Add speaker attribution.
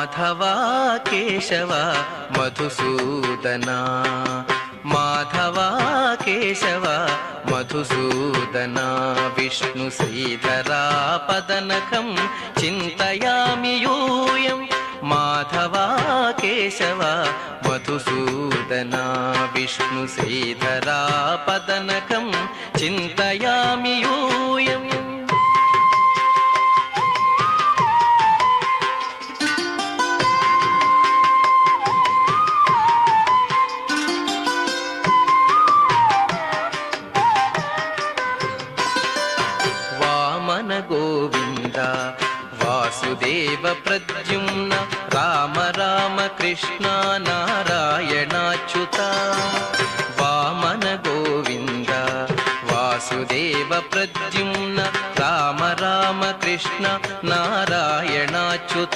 Speaker 1: Madhava Keshava Madhusudana Madhava Keshava Madhusudana Vishnu శ్రీధరా పదనకం చింతయామి యూయం Madhava Keshava Madhusudana Vishnu శ్రీధరా పదనకం చింతయామి యూయం. Vamana Govinda Vasudeva Pradyumna Rama Rama Krishna నారాయణాచ్యుత Vamana Govinda Vasudeva Pradyumna Rama Rama Krishna నారాయణాచ్యుత